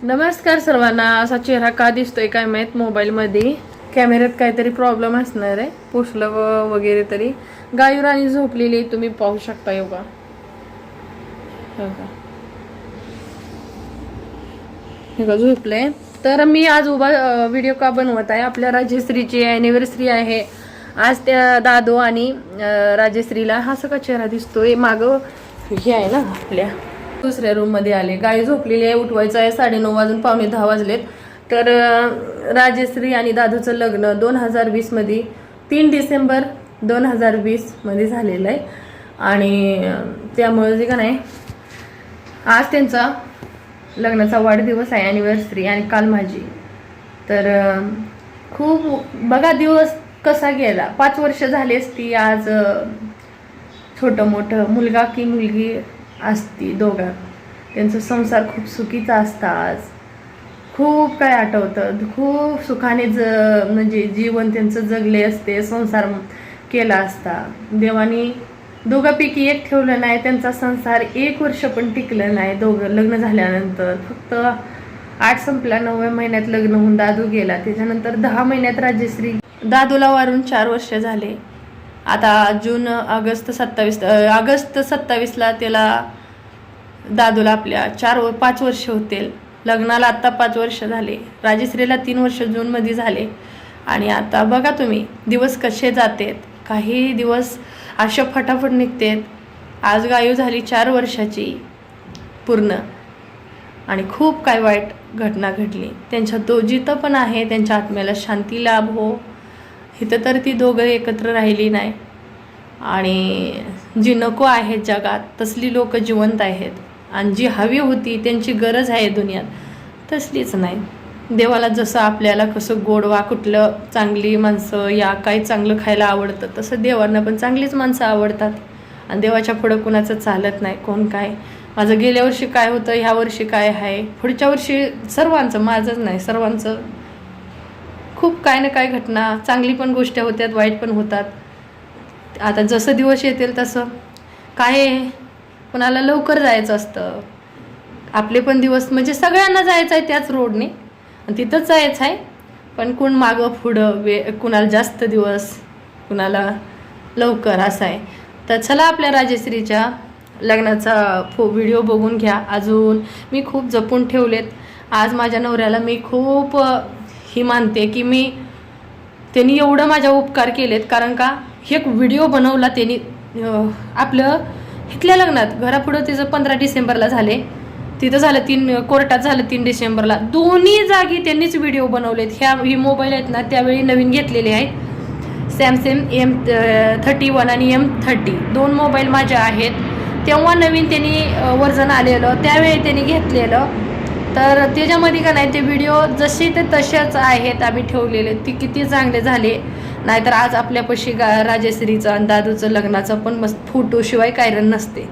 नमस्कार सर्वांना. असा चेहरा का दिसतोय काय माहित, मोबाईलमध्ये कॅमेऱ्यात काहीतरी प्रॉब्लेम असणार आहे. पुसलं वगैरे तरी. गायू राणी झोपलेली तुम्ही पाहू शकता. योगा झोपले. तर मी आज उभा व्हिडिओ का बनवत आहे, आपल्या राजश्रीची अॅनिव्हर्सरी आहे आज. त्या दादू आणि राजश्रीला हा सगळा चेहरा दिसतोय. मागं हे आहे ना, आपल्या दुसऱ्या रूम मध्ये आले. गाय झोपलेली आहे, उठवायचं आहे. 9:30 वाजून 9:45 वाजलेत. तर राजश्री आणि दादूचं लग्न 2020 मध्ये 3 डिसेंबर 2020 मध्ये झालेलं आहे. आणि त्यामुळे जे का नाही, आज त्यांचा लग्नाचा वाढदिवस आहे, अॅनिव्हर्सरी. आणि काल माझी. तर खूप बघा दिवस कसा गेला. 5 वर्ष झाली असती आज. छोटं मोठं मुलगा की मुलगी असती दोघं. त्यांचा संसार खूप सुखीचा असता. आज खूप काय आठवतं. खूप सुखाने म्हणजे जीवन त्यांचं जगले असते. संसार केला असता. देवाने दोघांपैकी एक ठेवलं नाही. त्यांचा संसार 1 वर्ष पण टिकलं नाही. दोघं लग्न झाल्यानंतर फक्त 8 संपला, 9व्या महिन्यात लग्न होऊन दादू गेला. त्याच्यानंतर 10 महिन्यात राजश्री. दादूला वारून 4 वर्ष झाले. आता ऑगस्ट 27 त्याला दादूला आपल्या 5 वर्ष होतील. लग्नाला आत्ता 5 वर्ष झाले. राजश्रीला 3 वर्ष जूनमध्ये झाले. आणि आता बघा तुम्ही दिवस कसे जातेत. काही दिवस अशा फटाफट निघतेत. आज गायू झाली 4 वर्षाची पूर्ण. आणि खूप काय वाईट घटना घडली. त्यांच्या जिथं पण आहे त्यांच्या आत्म्याला शांती लाभ हो. इथं तर ती दोघं एकत्र राहिली नाही. आणि जी नको आहेत जगात तसली लोक जिवंत आहेत. आणि जी हवी होती त्यांची गरज आहे दुनियात तसलीच नाही. देवाला जसं आपल्याला कसं गोडवा कुठलं चांगली माणसं या काही चांगलं खायला आवडतं, तसं देवांना पण चांगलीच माणसं आवडतात. आणि देवाच्या पुढं कुणाचं चालत नाही. कोण काय माझं गेल्या वर्षी काय होतं, ह्या वर्षी काय आहे, पुढच्या वर्षी सर्वांचं, माझंच नाही सर्वांचं खूप काय ना काय घटना. चांगली पण गोष्टी होतात, वाईट पण होतात. आता जसं दिवस येतील तसं काय. कोणाला लवकर जायचं असतं. आपले पण दिवस म्हणजे सगळ्यांना जायचं आहे त्याच रोडने आणि तिथंच जायचं आहे. पण कोण मागं पुढं कुणाला जास्त दिवस, कुणाला लवकर असं आहे. तर चला आपल्या राजश्रीच्या लग्नाचा व्हिडिओ बघून घ्या. अजून मी खूप जपून ठेवलेत. आज माझ्या नवऱ्याला मी खूप ही मानते की त्यांनी एवढं माझ्या उपकार केलेत. कारण का एक व्हिडिओ बनवला त्यांनी आपलं इथल्या लग्नात. घरापुढं तिचं 15 डिसेंबरला झाले. तिथं झालं कोर्टात झालं 3 डिसेंबरला. दोन्ही जागी त्यांनीच व्हिडिओ बनवलेत. ही मोबाईल आहेत ना त्यावेळी नवीन घेतलेले आहेत. सॅमसंग M31 आणि M30 2 मोबाईल माझ्या आहेत. तेव्हा नवीन त्यांनी वर्जन आलेलं त्यावेळी त्यांनी घेतलेलं. तर त्याच्यामध्ये का नाही ते व्हिडिओ जसे ते तसेच आहेत आम्ही ठेवलेले. ती किती चांगले झाले. नाहीतर आज आपल्यापाशी राजश्रीचं आणि दादूचं लग्नाचं पण मस्त फोटोशिवाय काय नसते.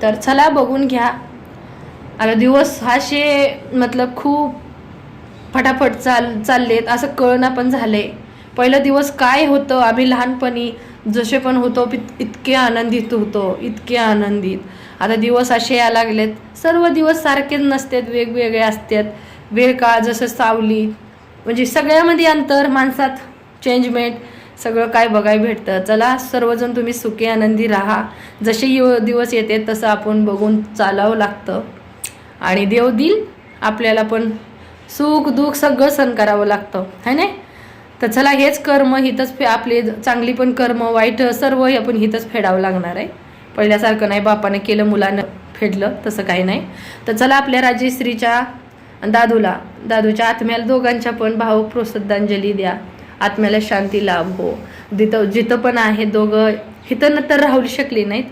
तर चला बघून घ्या. आता दिवस असे मतलब खूप फटाफट चाललेत असं कळना पण झाले. पहिलं दिवस काय होतं, आम्ही लहानपणी जसे पण होतो इतके आनंदित होतो, इतके आनंदित. आता दिवस असे यायला लागलेत. सर्व दिवस सारखेच नसतात, वेगवेगळे असतात. वेळ का जसं सावली म्हणजे सगळ्यामध्ये अंतर, माणसात चेंजमेंट सगळं काय बघायला भेटतं. चला सर्वजण तुम्ही सुखी आनंदी राहा. जसे दिवस येते तसं आपण बघून चालावं लागतं. आणि देव देईल आपल्याला पण सुख दुःख सगळं सहन करावं लागतं है ना. तर चला हेच कर्म हितच आपले चांगली पण कर्म वाईट सर्व आपण हितच फेडावं लागणार आहे. पहिल्यासारखं नाही बापाने केलं मुलानं फेडलं तसं काही नाही. तर चला आपल्या राजश्रीच्या दादूच्या आत्म्याला दोघांच्या पण भावपूर्ण श्रद्धांजली द्या. आत्म्याला शांती लाभ हो. जिथं पण आहे दोघं हिथं तर राहू शकली नाहीत.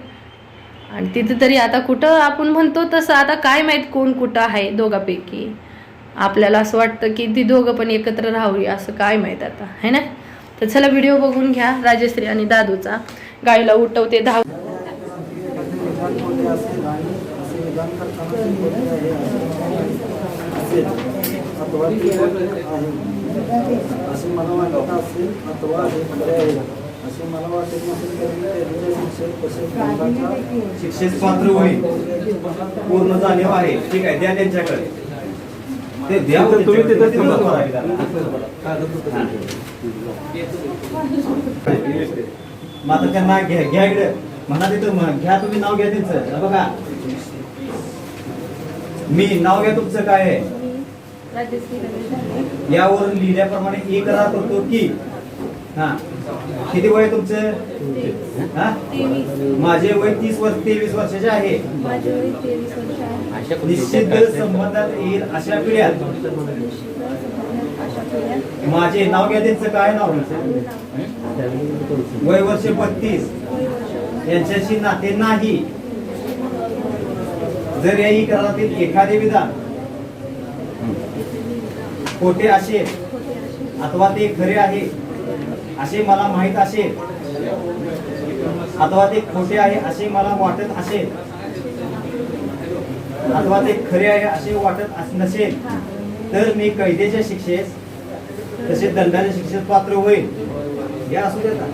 आणि तिथं तरी आता कुठं आपण म्हणतो तसं आता काय माहीत कोण कुठं आहे दोघांपैकी. आपल्याला असं वाटतं की ती दोघं पण एकत्र राहावी असं काय माहीत आता है ना. तर चला व्हिडिओ बघून घ्या राजश्री आणि दादूचा. गायला उठवते धाव. शिक्षेस पात्र होईल पूर्ण जाणीव आहे. ठीक आहे द्या त्यांच्याकडे. ते द्या तुम्ही तिथं मग आता त्यांना घ्या इकडे म्हणा तिथं घ्या तुम्ही नाव घ्या त्यांचं बघा मी नाव घ्या तुमचं काय आहे यावरून लिहिल्याप्रमाणे एक करार करतो की हा किती वय तुमचं हा माझे वय 23 वर्षाचे आहे निश्चित संबंधात येईल अशा पिढ्यात माझे नाव घ्या त्यांचं काय नाव वय वर्ष 32 यांच्याशी नाते नाही जर याही करारातील एखादे विधान खोटे असेल अथवा ते खरे आहे असे मला माहित असेल अथवा ते खोटे आहे असे मला वाटत असेल अथवा ते खरे आहे असे वाटत नसेल तर मी कैदेच्या शिक्षेस तसेच दंडाच्या शिक्षेस पात्र होईल या असू देता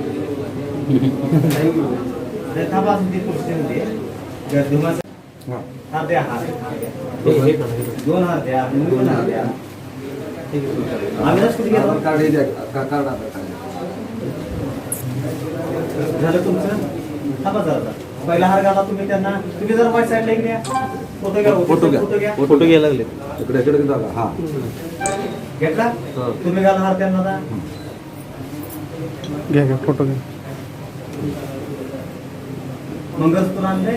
हार द्या हार 2 हार द्या 2 हार द्या झालं तुमचं थांबा जरा पहिला हार घाला तुम्ही त्यांना तुम्ही जर वाईट साईडला इकडे फोटो घ्यायला लागले इकडे हा घेतला तुम्ही घाला हार त्यांना घ्या फोटो घ्या मंगळसूत्र आणले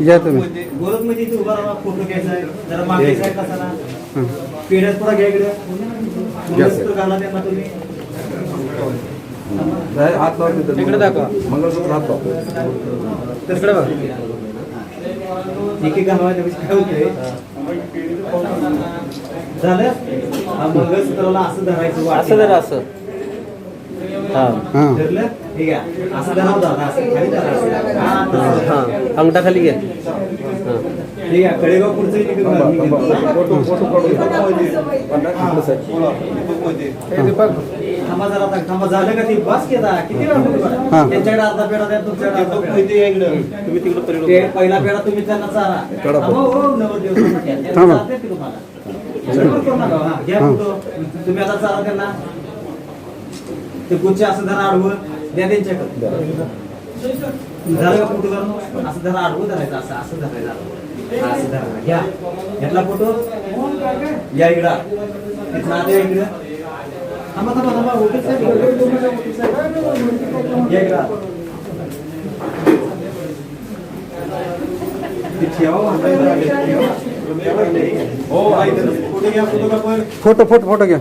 या तुम्ही गोरख म्हणजे इथे उभा राहा फोटो घ्यायचा आहे जरा मागे साईडला चला पेढ्यात थोडा घ्या इकडे मंगळसूत्र घाला त्यांना तुम्ही हात लावून इकडे दाखवा मंगळसूत्र हात लाव तिकडे बघ एक घालवायच्या काय होतंय झालं मंगळसूत्राला असं धरायचं असं जरा असं धरलं ठीक आहे असं धराव दादा असं खाली धरा अंगठा खाली घ्या ठीक आहे कडेगाव पुढचं थांबा जरा थांबा झालं का ती बस केला किती वेळा त्यांच्याकडे अर्धा पेढा द्या तुमच्याकडे तुम्ही तिकडे पहिला पेढा तुम्ही त्यांना चारा तुम्हाला घ्या फोटो तुम्ही आता चारा त्यांना ते गुच्छ असं धरा आडवं द्या त्यांच्याकडे झालं का फोटो करून असं धरा आडवं धरायचं असं असं धरायचं असं धरा घ्या घेतला फोटो या इकडं तिथं आधी इकडं थांबा थांबा थांबा वकील साहेब या इकडं फोटो घ्या फोटो घ्या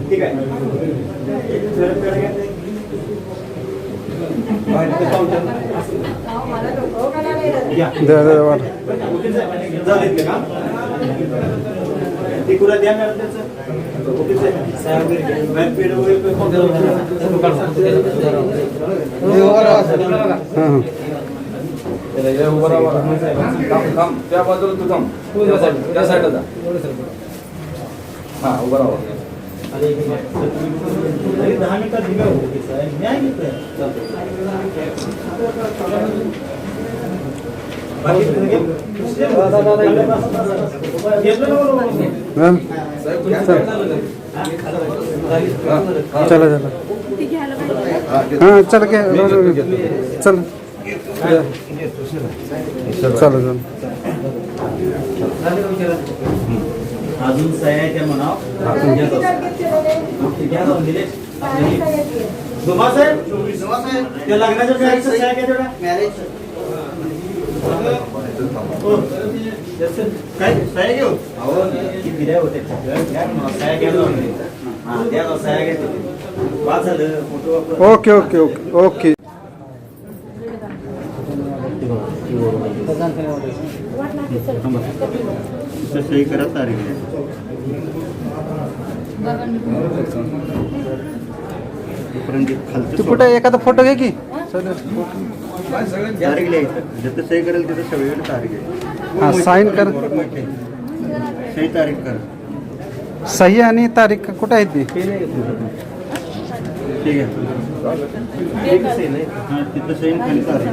ठीक आहे तिकुला द्या मॅडम त्या बाजूला तू थांब त्या साईडला जा हा उभा राहा 10 मिनिटात दिव्या होते साहेब न्याय घेतोय चला चला हां चला घ्या चला चला अजून सह्या त्या म्हणाव त्या लग्नाच्या सह्या घ्या तेवढ्या काय सह्या घेऊ दिल्या होत्या सह्या घ्या त्या सह्या घ्या वाद झालं photo okay okay okay okay सही करा तारीख तू कुठे एखादा फोटो घे की तारीख लिहायचं जिथं सही करेल तिथं सगळीकडे तारीख आहे. हा, sign कर. सही तारीख कर. सही आणि तारीख कुठे आहे ती? ठीक आहे. हां तिथं सही खाली तारीख.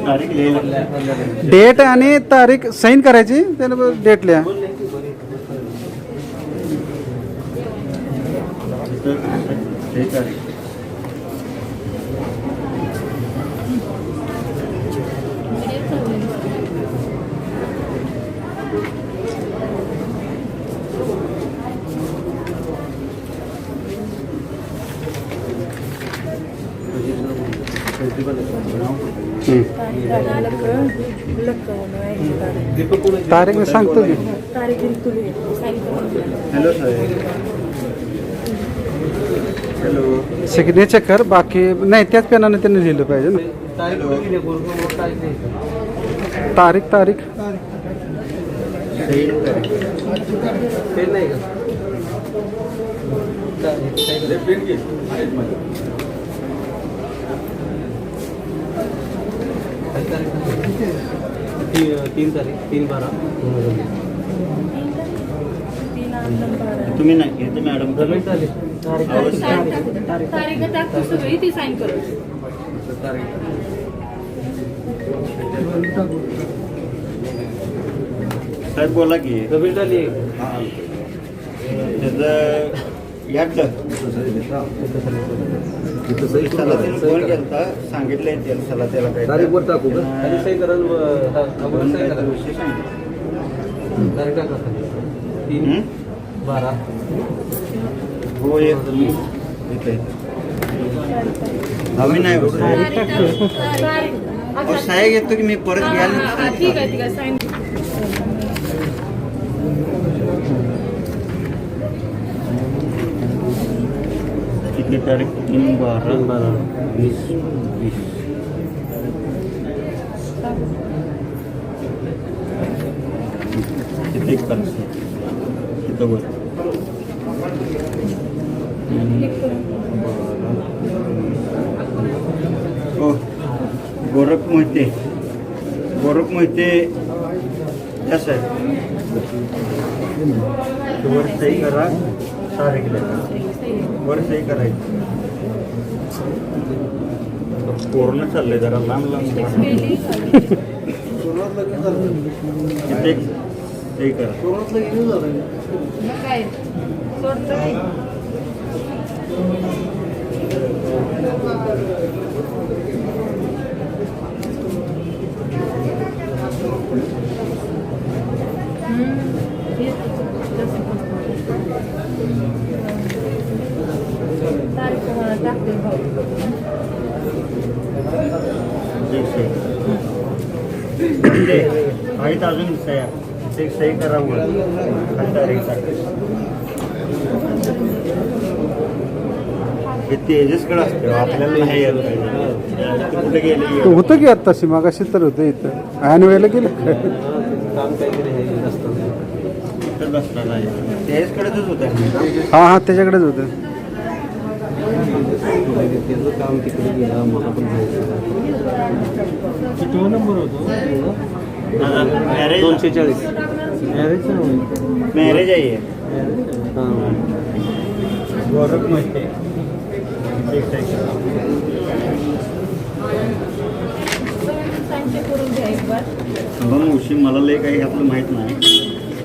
तारीख लिहायला डेट आणि तारीख साईन करायची, त्याला डेट लिहा. सही तारीख. तारीख मी सांगतो की. हॅलो साहेब. हॅलो. सिग्नेचर कर, बाकी नाही त्याच पेनाने त्यांनी लिहिलं पाहिजे ना. तारीख तारीख सही तारीख. तीन तारीख 3/12 तुम्ही नाही येते मॅडम. तारीख टाकतो सगळी ती साईन करू. साहेब बोला की. झाली त्याचं यात त्याला फोन केलता, सांगितलंय त्याला त्याला काय तारीखवर टाकू का? आणि सही कराल विषय सांगितलं. तारीख टाका 3/12 हो येतो मी इथे. आम्ही नाही होत. अहो, साहेब येतो की मी परत घ्यायला. ठीक आहे ठीक आहे साईन. किती तारीख? 3/12/2020. किती खर्च तिथं वर हो. गोरख मोहिते कसं आहे वर सही करा. तारीख लिहा. वर सही करायची. पूर्ण चाललंय जरा लांब लांब. किती सही करा. काय सोडतो तारीख मला टाकते भाऊ. आहेत अजून सह्या. ते सही करावं. तारीख हे तेजसकडे असते, आपल्याला नाही येत पाहिजे. कुठे गेले होतं की आत्ताशी मागाशी तर होतं इथं. ऐन वेळेला गेलं काय? काम काहीतरी कुठं बसणार आहे. तेजसकडेच होतं. हां हां त्याच्याकडेच होतं. त्याचं काम तिकडे गेलं मला पण किती नंबर होतो? मॅरेज 240 मॅरेज आहे. हां गोरख मोहिते. करून घ्या एक बार. उशी मला लय काही आपलं माहीत नाही.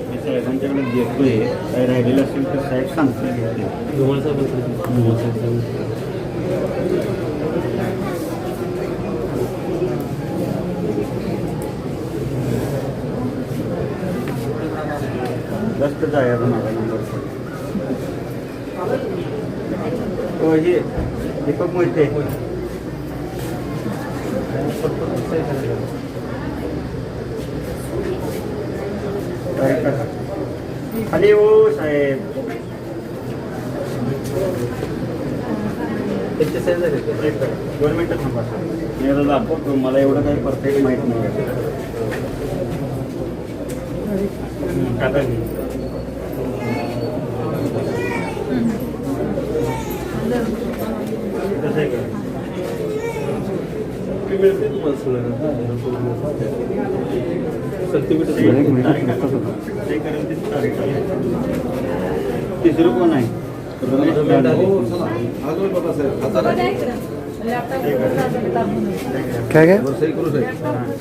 मी साहेबांच्याकडे देतोय. काही राहिलेलं असेल तर साहेब सांगतील. जास्त जायचं माझा नंबर. हे दीपक मोहिते. खाली हो साहेब. दोन मिनटं थांबा. मी आता दाखवतो. मला एवढं काही परफेक्ट माहीत नाही. टाका सही करा. सही करेल ती तारीख आहे. तिसरं कोण आहे? काय काय हां.